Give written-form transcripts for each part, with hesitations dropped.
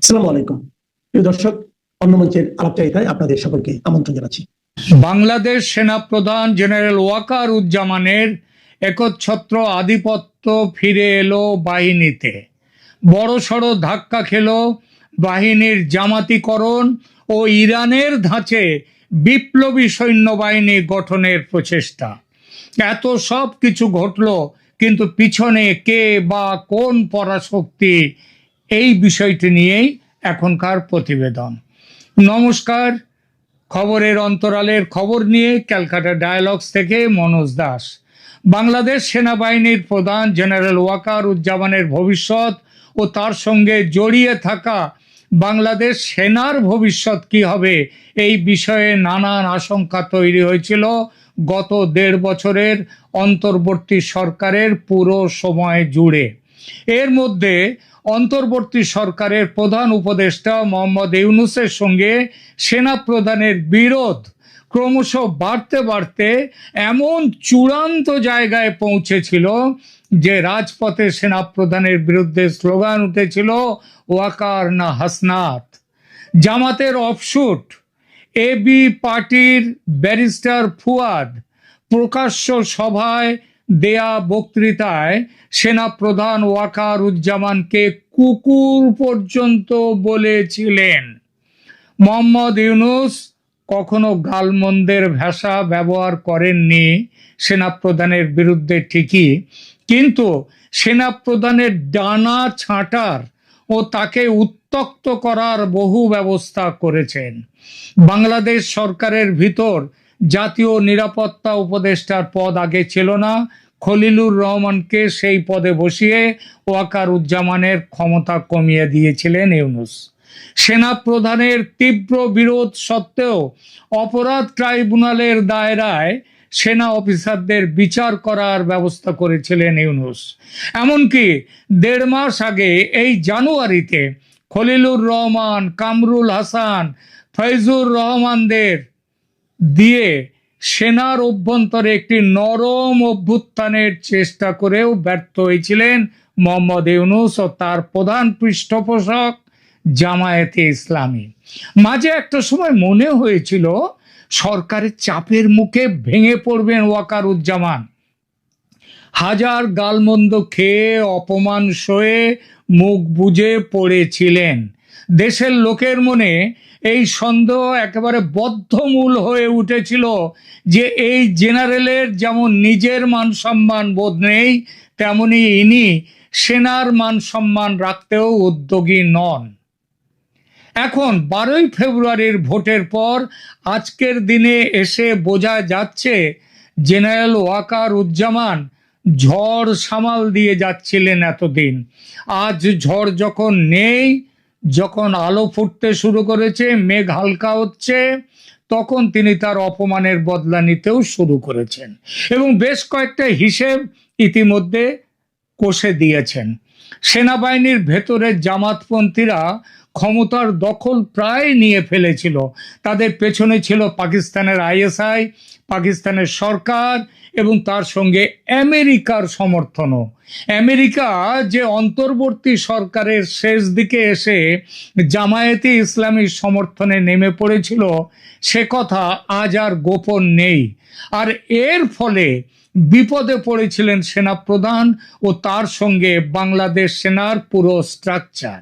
আসসালামু আলাইকুম প্রিয় দর্শক, অন্য মঞ্চের আলাপচারিতায় আপনাদের সকলকে আমন্ত্রণ জানাচ্ছি। বাংলাদেশ সেনাপ্রধান জেনারেল ওয়াকার উজ্জামানের একচ্ছত্র আধিপত্য ফিরে এলো বাহিনীতে। বড়সড় ধাক্কা খেল বাহিনীর জামাতিকরণ ও ইরানের ধাঁচে বিপ্লবী সৈন্যবাহিনী গঠনের প্রচেষ্টা। এত সব কিছু ঘটল, কিন্তু পিছনে কে বা কোন পরাশক্তি, এই বিষয়টি নিয়েই এখনকার প্রতিবেদন। নমস্কার, খবরের অন্তরালের খবর নিয়ে ক্যালকাটা ডায়ালগস থেকে মনোজ দাস। বাংলাদেশ সেনাবাহিনীর প্রধান জেনারেল ওয়াকার উজ্জামানের ভবিষ্যৎ ও তার সঙ্গে জড়িয়ে থাকা বাংলাদেশ সেনার ভবিষ্যৎ কি হবে, এই বিষয়ে নানান আশঙ্কা তৈরি হয়েছিল গত ১.৫ বছরের অন্তর্বর্তী সরকারের পুরো সময় জুড়ে। এর মধ্যে অন্তর্বর্তী সরকারের প্রধান উপদেষ্টা মোহাম্মদ ইউনূসের সঙ্গে সেনা প্রধানের বিরোধ ক্রমশ বাড়তে বাড়তে এমন চূড়ান্ত জায়গায় পৌঁছেছিল যে রাজপথে সেনা প্রধানের বিরুদ্ধে স্লোগান উঠেছিল, ওয়াকার না হাসনাত। জামাতের অফশুট এবি পার্টির ব্যারিস্টার ফুয়াদ প্রকাশ্য সভায় দেয়া বক্তৃতায় সেনা প্রধান ওয়াকার উজ্জামানকে কুকুর পর্যন্ত বলেছিলেন। মোহাম্মদ ইউনূস কখনো গালমন্দের ভাষা ব্যবহার করেননি সেনাপ্রধানের বিরুদ্ধে ঠিকই, কিন্তু সেনাপ্রধানের ডানা ছাঁটার ও তাকে উত্ত্যক্ত করার বহু ব্যবস্থা করেছেন। বাংলাদেশ সরকারের ভিতর জাতীয় নিরাপত্তা উপদেষ্টার পদ আগে ছিল না। খলিলুর রহমানকে সেই পদে বসিয়ে ওয়াকার উজ্জামানের ক্ষমতা কমিয়ে দিয়েছিলেন ইউনূস। সেনা প্রধানের তীব্র বিরোধ সত্ত্বেও অপরাধ ট্রাইব্যুনালের দায়রায় সেনা অফিসারদের বিচার করার ব্যবস্থা করেছিলেন ইউনূস। এমনকি ১.৫ মাস আগে এই জানুয়ারিতে খলিলুর রহমান, কামরুল হাসান, ফয়জুর রহমানদের দিয়ে সেনার অভ্যন্তরে একটি নরম অভ্যুত্থানের চেষ্টা করেও ব্যর্থ হয়েছিলেন মোহাম্মদ ইউনূস ও তার প্রধান পৃষ্ঠপোষক জামায়াতে ইসলামী। মাঝে একটা সময় মনে হয়েছিল সরকারের চাপের মুখে ভেঙে পড়বেন ওয়াকার উজ্জামান। হাজার গালমন্দ খেয়ে, অপমান সয়ে মুখ বুজে পড়েছিলেন। দেশের লোকের মনে এই সন্দেহ একেবারে বদ্ধমূল হয়ে উঠেছিল যে এই জেনারেলের যেমন নিজের মান সম্মান বোধ নেই, তেমনি ইনি সেনার মান সম্মান রাখতেও উদ্যোগী নন। এখন ১২ই ফেব্রুয়ারির ভোটের পর আজকের দিনে এসে বোঝা যাচ্ছে জেনারেল ওয়াকার উজ্জামান ঝড় সামাল দিয়ে যাচ্ছিলেন এতদিন। আজ ঝড় যখন নেই, যখন আলো ফুটতে শুরু করেছে, মেঘ হালকা হচ্ছে, তখন তিনি তার অপমানের বদলা নিতেও শুরু করেছেন এবং বেশ কয়েকটা হিসেব ইতিমধ্যে কষে দিয়েছেন। সেনাবাহিনীর ভেতরে জামাতপন্থীরা ক্ষমতার দখল প্রায় নিয়ে ফেলেছিল। তাদের পেছনে ছিল পাকিস্তানের আইএসআই, পাকিস্তানের সরকার এবং তার সঙ্গে আমেরিকার সমর্থনও। আমেরিকা যে অন্তর্বর্তী সরকারের শেষ দিকে এসে জামায়াতে ইসলামীর সমর্থনে নেমে পড়েছিল, সে কথা আজ আর গোপন নেই। আর এর ফলে বিপদে পড়েছিলেন সেনাপ্রধান ও তার সঙ্গে বাংলাদেশ সেনার পুরো স্ট্রাকচার।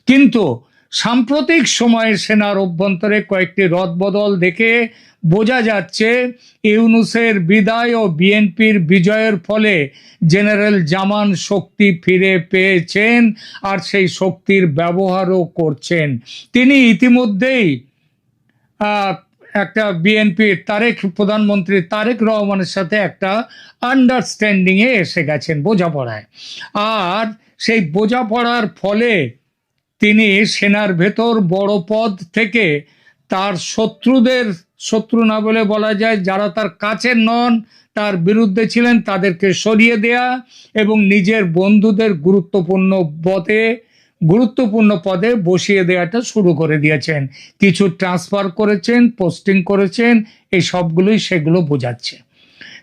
কিন্তু সাম্প্রতিক সময়ে সেনার অভ্যন্তরে কয়েকটি রদবদল দেখে বোঝা যাচ্ছে ইউনূসের বিদায় ও বিএনপির বিজয়ের ফলে জেনারেল জামান শক্তি ফিরে পেয়েছেন আর সেই শক্তির ব্যবহারও করছেন। তিনি ইতিমধ্যেই একটা বিএনপির প্রধানমন্ত্রী তারেক রহমানের সাথে একটা আন্ডারস্ট্যান্ডিংয়ে এসে গেছেন, বোঝাপড়ায়। আর সেই বোঝাপড়ার ফলে তিনি সেনার ভেতর বড় পদ থেকে তার শত্রুদের, শত্রু না বলে বলা যায় যারা তার কাছের নন, তার বিরুদ্ধে ছিলেন, তাদেরকে সরিয়ে দেয়া এবং নিজের বন্ধুদের গুরুত্বপূর্ণ পদে বসিয়ে দেওয়াটা শুরু করে দিয়েছেন। কিছু ট্রান্সফার করেছেন, পোস্টিং করেছেন, এই সবগুলোই সেগুলো বোঝাচ্ছে।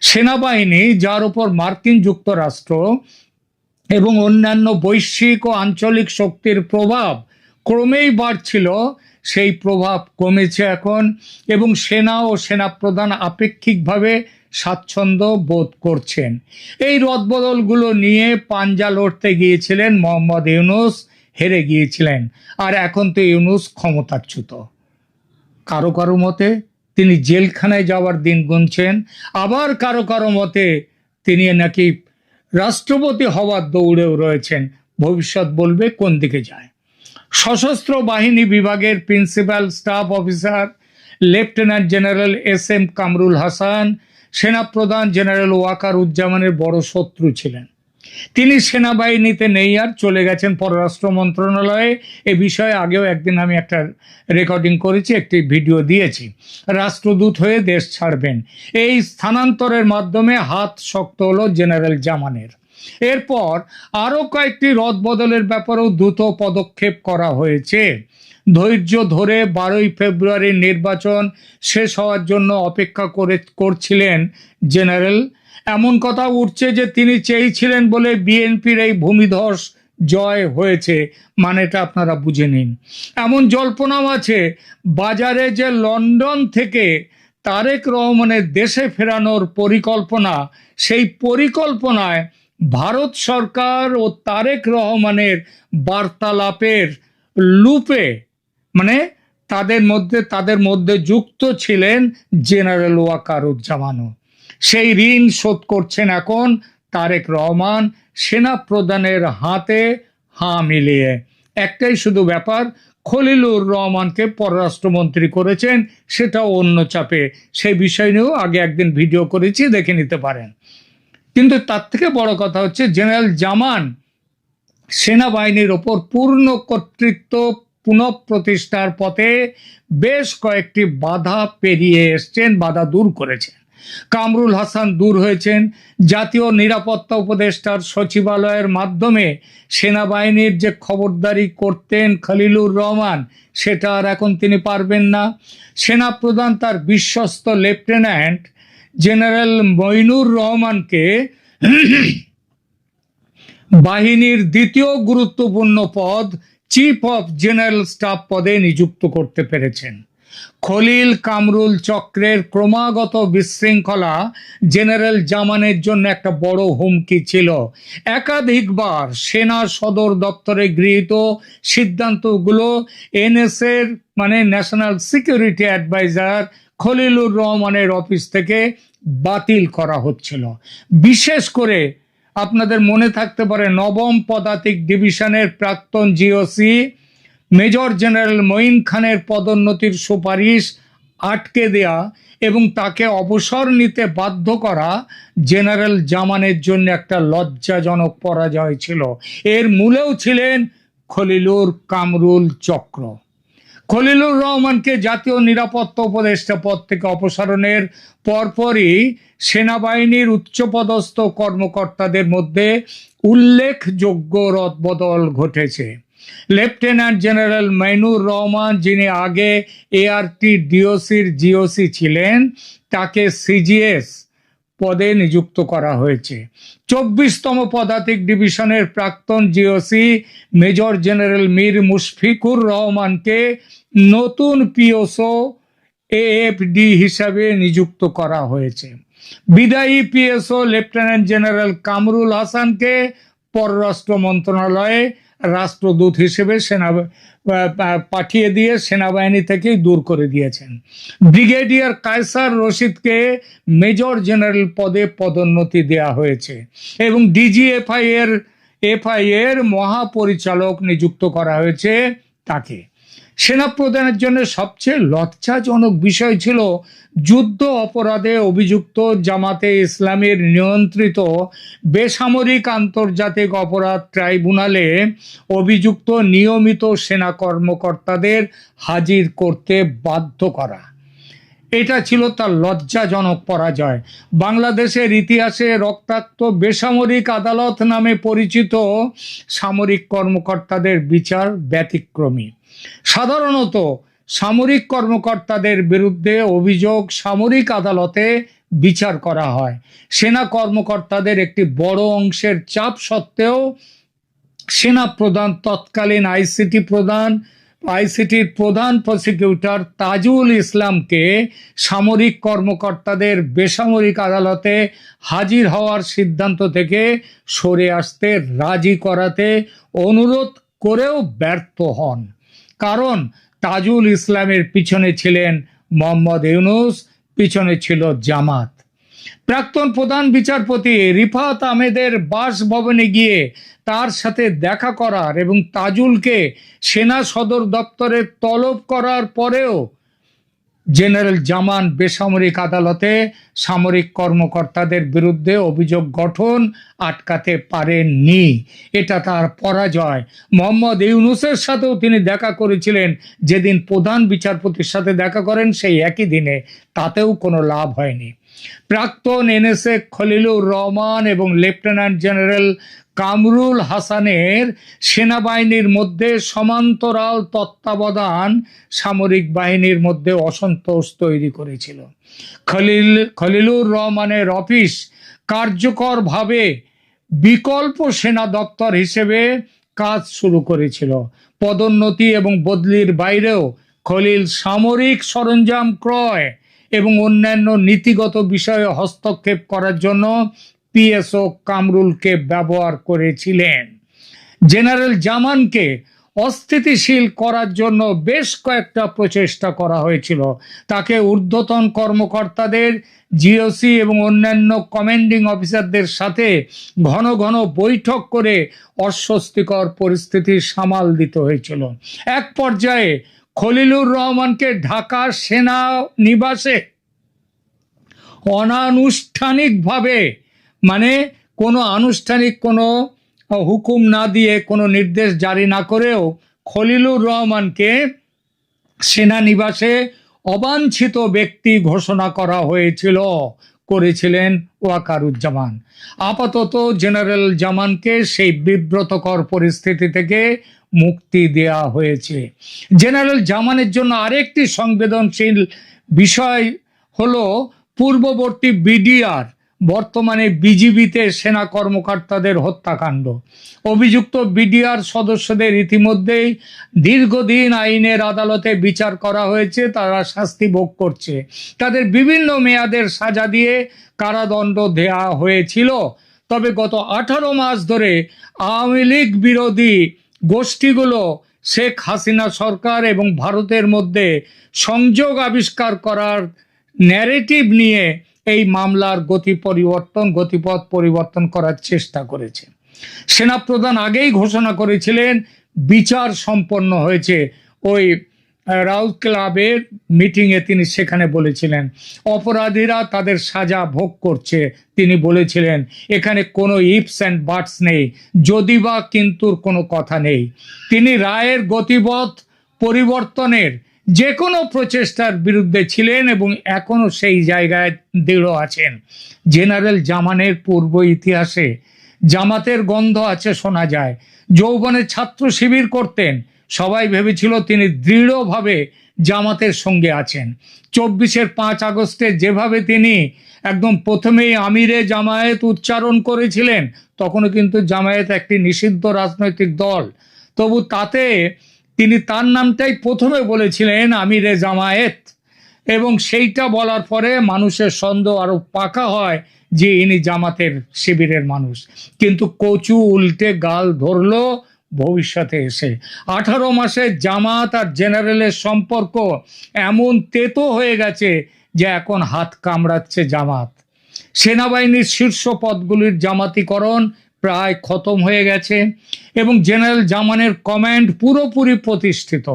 সেনাবাহিনী, যার উপর মার্কিন যুক্তরাষ্ট্র এবং অন্যান্য বৈশ্বিক ও আঞ্চলিক শক্তির প্রভাব ক্রমেই বাড়ছিল, সেই প্রভাব কমেছে এখন, এবং সেনা ও সেনাপ্রধান আপেক্ষিকভাবে স্বাচ্ছন্দ্য বোধ করছেন। এই রদবদলগুলো নিয়ে পাঞ্জা লড়তে গিয়েছিলেন মোহাম্মদ ইউনূস, হেরে গিয়েছিলেন, আর এখন তো ইউনূস ক্ষমতাচ্যুত। কারো কারো মতে তিনি জেলখানায় যাওয়ার দিন গুনছেন, আবার কারো কারো মতে তিনি নাকি রাষ্ট্রপতি হওয়ার দৌড়েও রয়েছেন। ভবিষ্যৎ বলবে কোন দিকে যায়। সশস্ত্র বাহিনী বিভাগের principal staff officer lieutenant general S M Kamrul Hasan সেনাপ্রধান জেনারেল ওয়াকার উজ্জামানের বড় শত্রু ছিলেন। তিনি সেনাবাহিনীতে নেই, আর চলে গেছেন পররাষ্ট্র মন্ত্রণালয়ে। এ বিষয়ে আগেও একদিন আমি একটা রেকর্ডিং করেছি, একটি ভিডিও দিয়েছি। রাষ্ট্রদূত হয়ে দেশ ছাড়বেন। এই স্থানান্তরের মাধ্যমে হাত শক্ত হলো জেনারেল জামানের। এরপর আরো কয়েকটি রদবদলের ব্যাপারেও দ্রুত পদক্ষেপ করা হয়েছে। ধৈর্য ধরে 12ই ফেব্রুয়ারির নির্বাচন শেষ হওয়ার জন্য অপেক্ষা করছিলেন জেনারেল। এমন কথা উঠছে যে তিনি চেয়েছিলেন বলে বিএনপির এই ভূমিধস জয় হয়েছে, মানেটা আপনারা বুঝে নিন। এমন জল্পনাও আছে বাজারে যে লন্ডন থেকে তারেক রহমানের দেশে ফেরানোর পরিকল্পনা, সেই পরিকল্পনায় ভারত সরকার ও তারেক রহমানের বার্তালাপের লুপে, মানে তাদের মধ্যে যুক্ত ছিলেন জেনারেল ওয়াকারুজ্জামানও। সেই ঋণ শোধ করছেন এখন তারেক রহমান সেনা প্রধানের হাতে হাঁ মিলিয়ে। একটাই শুধু ব্যাপার, খলিলুর রহমানকে পররাষ্ট্রমন্ত্রী করেছেন, সেটা অন্য চাপে। সেই বিষয় নিয়েও আগে একদিন ভিডিও করেছি, দেখে নিতে পারেন। কিন্তু তার থেকে বড় কথা হচ্ছে জেনারেল জামান সেনাবাহিনীর ওপর পূর্ণ কর্তৃত্ব পুনঃপ্রতিষ্ঠার পথে বেশ কয়েকটি বাধা পেরিয়ে এসছেন, বাধা দূর করেছেন। কামরুল হাসান দূর হয়েছেন। জাতীয় নিরাপত্তা উপদেষ্টার সচিবালয়ের মাধ্যমে সেনাবাহিনীর যে খবরদারি করতেন খলিলুর রহমান, সেটা আর এখন তিনি পারবেন না। সেনাপ্রধান তার বিশ্বস্ত লেফটেন্যান্ট জেনারেল মইনুর রহমানকে বাহিনীর দ্বিতীয় গুরুত্বপূর্ণ পদ চিফ অফ জেনারেল স্টাফ পদে নিযুক্ত করতে পেরেছেন। খলিল কামরুল চক্রের ক্রমাগত বিশৃঙ্খলা জেনারেল জামানের জন্য একটা বড় হুমকি ছিল। একাধিকবার সেনা সদর দপ্তরে গৃহীত সিদ্ধান্তগুলো এনএসএর মানে ন্যাশনাল সিকিউরিটি অ্যাডভাইজার খলিলুর রহমানের অফিস থেকে বাতিল করা হচ্ছিল। বিশেষ করে আপনাদের মনে থাকতে পারে, নবম পদাতিক ডিভিশনের প্রাক্তন জিওসি মেজর জেনারেল মঈন খানের পদোন্নতির সুপারিশ আটকে দেয়া এবং তাকে অবসর নিতে বাধ্য করা জেনারেল জামানের জন্য একটা লজ্জাজনক পরাজয় ছিল। এর মূলেও ছিলেন খলিলুর কামরুল চক্র। খলিলুর রহমানকে জাতীয় নিরাপত্তা উপদেষ্টা পদ থেকে অপসারণের পরপরই সেনাবাহিনীর উচ্চপদস্থ কর্মকর্তাদের মধ্যে উল্লেখযোগ্য রদবদল ঘটেছে। লেফটেন্যান্ট জেনারেল মাইনুর রহমান, যিনি আগে এআরটি ডিওসির জিওসি ছিলেন, তাকে সিজিএস পদে নিযুক্ত করা হয়েছে। 24তম পদাতিক ডিভিশনের প্রাক্তন GOC major general Mir Mushfiqur রহমানকে নতুন পিএসও এএফডি হিসাবে নিযুক্ত করা হয়েছে। বিদায়ী পিএসও লেফটেন্যান্ট জেনারেল কামরুল হাসানকে পররাষ্ট্র মন্ত্রণালয়ে রাষ্ট্রদূত হিসেবে পাঠিয়ে দিয়ে সেনাবাহিনী থেকেই দূর করে দিয়েছেন। ব্রিগেডিয়ার কায়সার রশিদকে মেজর জেনারেল পদে পদোন্নতি দেওয়া হয়েছে এবং ডিজিএফআই এর মহাপরিচালক নিযুক্ত করা হয়েছে তাকে। সেনাপ্রধানের জন্য সবচেয়ে লজ্জাজনক বিষয় ছিল যুদ্ধ অপরাধে অভিযুক্ত জামাতে ইসলামের নিয়ন্ত্রিত বেসামরিক আন্তর্জাতিক অপরাধ ট্রাইব্যুনালে অভিযুক্ত নিয়মিত সেনা কর্মকর্তাদের হাজির করতে বাধ্য করা। এটা ছিল তার লজ্জাজনক পরাজয়। বাংলাদেশের ইতিহাসে রক্তাক্ত বেসামরিক আদালত নামে পরিচিত সামরিক কর্মকর্তাদের বিচার ব্যতিক্রমী। সাধারণত সামরিক কর্মকর্তাদের বিরুদ্ধে অভিযোগ সামরিক আদালতে বিচার করা হয়। সেনা কর্মকর্তাদের একটি বড় অংশের চাপ সত্ত্বেও সেনা প্রধান, তৎকালীন আইসিটির প্রধান প্রসিকিউটর তাজুল ইসলামকে সামরিক কর্মকর্তাদের বেসামরিক আদালতে হাজির হওয়ার সিদ্ধান্ত থেকে সরে আসতে রাজি করাতে অনুরোধ করেও ব্যর্থ হন। কারণ তাজুল ইসলামের পিছনে ছিলেন মোহাম্মদ ইউনূস, পিছনে ছিল জামাত। প্রাক্তন প্রধান বিচারপতি রিফাত আহমেদের বাসভবনে গিয়ে তার সাথে দেখা করার এবং তাজুলকে সেনা সদর দপ্তরে তলব করার পরেও জেনারেল জামান বেসামরিক আদালতে সামরিক কর্মকর্তাদের বিরুদ্ধে অভিযোগ গঠন আটকাতে পারেননি। এটা তার পরাজয়। মোহাম্মদ ইউনূসের সাথেও তিনি দেখা করেছিলেন, যেদিন প্রধান বিচারপতির সাথে দেখা করেন সেই একই দিনে, তাতেও কোনো লাভ হয়নি। প্রাক্তন এনএসএ খলিলুর রহমান এবং লেফটেন্যান্ট জেনারেল কামরুল হাসানের সেনাবাহিনীর মধ্যে সমান্তরাল তত্ত্বাবধান সামরিক বাহিনীর মধ্যে অসন্তোষ তৈরি করেছিল। খলিলুর রহমানের অফিস কার্যকরভাবে বিকল্প সেনা দপ্তর হিসেবে কাজ শুরু করেছিল। পদোন্নতি এবং বদলির বাইরেও খলিল সামরিক সরঞ্জাম ক্রয় এবং অন্যান্য নীতিগত বিষয়ে হস্তক্ষেপ করার জন্য পিএসও কামরুলকে ব্যবহার করেছিলেন। জেনারেল জামানকে অস্থিতিশীল করার জন্য বেশ কয়েকটা প্রচেষ্টা করা হয়েছিল। তাকে ঊর্ধ্বতন কর্মকর্তাদের, জিওসি এবং অন্যান্য কমান্ডিং অফিসারদের সাথে ঘন ঘন বৈঠক করে অস্বস্তিকর পরিস্থিতি সামাল দিতে হয়েছিল। এক পর্যায়ে খলিলুর রহমানকে ঢাকা সেনা নিবাসে অনানুষ্ঠানিকভাবে, মানে কোনো আনুষ্ঠানিক কোনো হুকুম না দিয়ে, কোনো নির্দেশ জারি না করেও খলিলুর রহমানকে সেনানিবাসে অবাঞ্ছিত ব্যক্তি ঘোষণা করা করেছিলেন ওয়াকারুজ্জামান। আপাতত জেনারেল জামানকে সেই বিব্রতকর পরিস্থিতি থেকে মুক্তি দেয়া হয়েছে। জেনারেল জামানের জন্য আরেকটি সংবেদনশীল বিষয় হলো পূর্ববর্তী বিডিআর, বর্তমানে বিজিবিতে সেনা কর্মকর্তাদের হত্যাকাণ্ড। অভিযুক্ত বিডিআর সদস্যদের ইতিমধ্যেই দীর্ঘদিন আইনের আদালতে বিচার করা হয়েছে, তারা শাস্তি ভোগ করছে। তাদের বিভিন্ন মেয়াদের সাজা দিয়ে কারাদণ্ড দেয়া হয়েছিল। তবে গত 18 মাস ধরে আওয়ামী লীগ বিরোধী গোষ্ঠীগুলো শেখ হাসিনা সরকার এবং ভারতের মধ্যে সংযোগ আবিষ্কার করার ন্যারেটিভ নিয়ে এই মামলার গতিপথ পরিবর্তন করার চেষ্টা করেছে। সেনাপ্রধান আগেই ঘোষণা করেছিলেন, বিচার সম্পন্ন হয়েছে। ওই রাউত ক্লাবের মিটিংয়ে তিনি সেখানে বলেছিলেন অপরাধীরা তাদের সাজা ভোগ করছে। তিনি বলেছিলেন এখানে কোনো ইফস অ্যান্ড বাটস নেই, যদি বা কিন্তুর কোনো কথা নেই। তিনি রায়ের গতিপথ পরিবর্তনের যে কোনো প্রচেষ্টার বিরুদ্ধে ছিলেন এবং এখনো সেই জায়গায় দৃঢ় আছেন। জেনারেল জামানের পূর্ব ইতিহাসে জামাতের গন্ধ আছে শোনা যায়। যৌবনে ছাত্র শিবির করতেন, সবাই ভেবেছিল তিনি দৃঢ়ভাবে জামাতের সঙ্গে আছেন। 24-এর 5 আগস্টে যেভাবে তিনি একদম প্রথমেই আমিরে জামায়াত উচ্চারণ করেছিলেন, তখনও কিন্তু জামায়াত একটি নিষিদ্ধ রাজনৈতিক দল, তবু তাতে তিনি তার নামটাই প্রথমে বলেছিলেন আমিরে জামায়াত, এবং সেইটা বলার পরে মানুষের সন্দেহ আরো পাকা হয় যে ইনি জামাতের শিবিরের মানুষ। কিন্তু কচু উল্টে গাল ধরলো ভবিষ্যতে এসে। 18 মাসে জামাত আর জেনারেলের সম্পর্ক এমন তেতো হয়ে গেছে যে এখন হাত কামড়াচ্ছে জামাত। সেনাবাহিনীর শীর্ষ পদগুলির জামাতিকরণ প্রায় খতম হয়ে গেছে এবং জেনারেল জামানের কমান্ড পুরোপুরি প্রতিষ্ঠিত।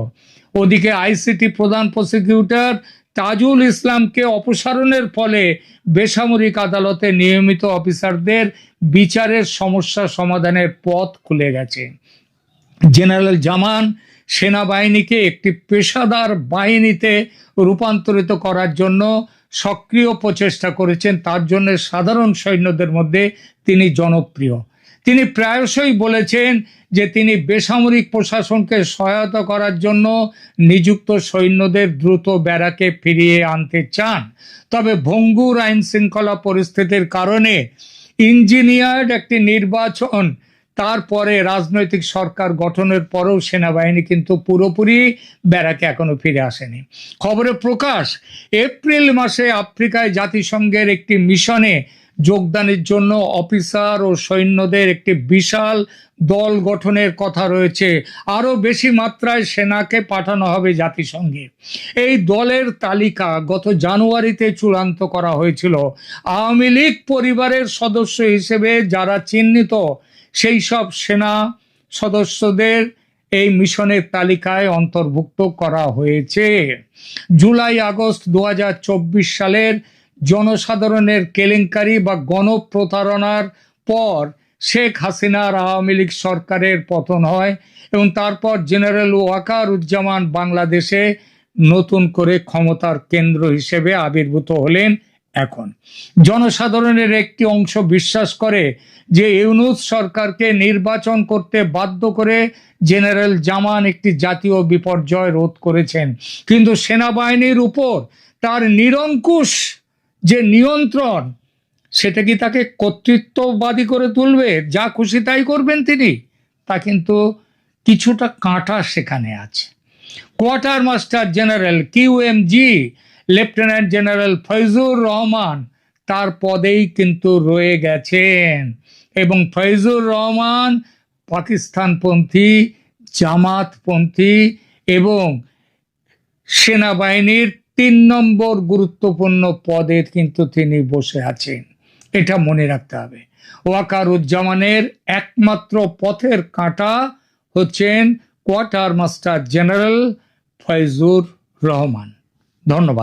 ওদিকে আইসিটি প্রধান প্রসিকিউটর তাজুল ইসলামকে অপসারণের ফলে বেসামরিক আদালতে নিয়মিত অফিসারদের বিচারের সমস্যা সমাধানের পথ খুলে গেছে। জেনারেল জামান সেনাবাহিনীকে একটি পেশাদার বাহিনীতে রূপান্তরিত করার জন্য সক্রিয় প্রচেষ্টা করেছেন। তার জন্য সাধারণ সৈন্যদের মধ্যে তিনি জনপ্রিয়। তিনি প্রায়শই বলেছেন যে তিনি বেসামরিক প্রশাসনকে সহায়তা করার জন্য নিযুক্ত সৈন্যদের দ্রুত ব্যারাকে ফিরিয়ে আনতে চান। তবে ভঙ্গুর আইন শৃঙ্খলা পরিস্থিতির কারণে ইঞ্জিনিয়ার্ড একটি নির্বাচন তারপরে রাজনৈতিক সরকার গঠনের পরেও সেনাবাহিনী কিন্তু পুরোপুরি ব্যারাকে এখনো ফিরে আসেনি। খবরে প্রকাশ, এপ্রিল মাসে আফ্রিকায় জাতিসংঘের একটি মিশনে যোগদানের জন্য অফিসার ও সৈন্যদের একটি বিশাল দল গঠনের কথা রয়েছে। আরো বেশি মাত্রায় সেনাকে পাঠানো হবে জাতিসংঘে। এই দলের তালিকা গত জানুয়ারিতে চূড়ান্ত করা হয়েছিল। আওয়ামী লীগ পরিবারের সদস্য হিসেবে যারা চিহ্নিত সেই সব সেনা সদস্যদের এই মিশনের তালিকায় অন্তর্ভুক্ত করা হয়েছে। জুলাই আগস্ট 2024 সালের জনসাধারণের কেলেঙ্কারি বা গণপ্রতারণার পর শেখ হাসিনার আওয়ামী লীগ সরকারের পতন হয় এবং তারপর জেনারেল ওয়াকারুজ্জামান বাংলাদেশে নতুন করে ক্ষমতার কেন্দ্র হিসেবে আবির্ভূত হলেন। এখন জনসাধারণের একটি অংশ বিশ্বাস করে যে ইউনূস সরকারকে নির্বাচন করতে বাধ্য করে জেনারেল জামান একটি জাতীয় বিপর্যয় রোধ করেছেন, কিন্তু সেনাবাহিনীর উপর তার নিরঙ্কুশ যে নিয়ন্ত্রণ, সেটা কি তাকে কর্তৃত্ববাদী করে তুলবে? যা খুশি তাই করবেন তিনি? তা কিন্তু কিছুটা কাঁটা সেখানে আছে। Quartermaster general QMG lieutenant general Foyzur Rahman তার পদেই কিন্তু রয়ে গেছেন এবং ফয়জুর রহমান পাকিস্তানপন্থী, জামাতপন্থী এবং সেনাবাহিনীর 3 নম্বর গুরুত্বপূর্ণ পদে কিন্তু তিনি বসে আছেন। এটা মনে রাখতে হবে। ওয়াকারুজ্জামানের একমাত্র পথের কাঁটা হচ্ছেন quartermaster general Foyzur Rahman. ধন্যবাদ।